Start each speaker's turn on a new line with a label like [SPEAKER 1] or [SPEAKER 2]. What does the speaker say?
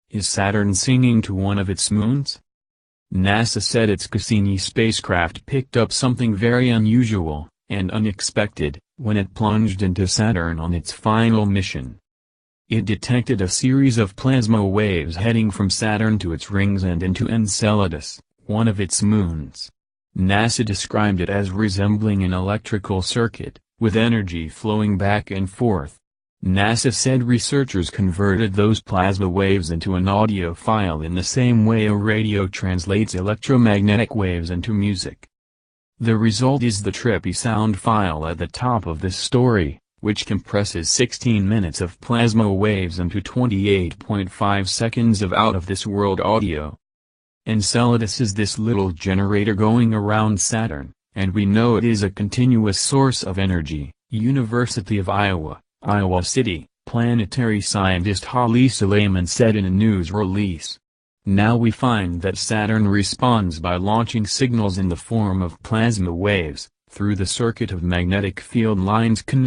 [SPEAKER 1] Is Saturn singing to one of its moons? NASA said its Cassini spacecraft picked up something very unusual and unexpected when it plunged into Saturn on its final mission. It detected a series of plasma waves heading from Saturn to its rings and into Enceladus, one of its moons. NASA described it as resembling an electrical circuit, with energy flowing back and forth. NASA said researchers converted those plasma waves into an audio file in the same way a radio translates electromagnetic waves into music. The result is the trippy sound file at the top of this story, which compresses 16 minutes of plasma waves into 28.5 seconds of out-of-this-world audio. Enceladus is this little generator going around Saturn, and we know it is a continuous source of energy. University of Iowa, Iowa City, planetary scientist Holly Suleiman said in a news release. Now we find that Saturn responds by launching signals in the form of plasma waves, through the circuit of magnetic field lines connected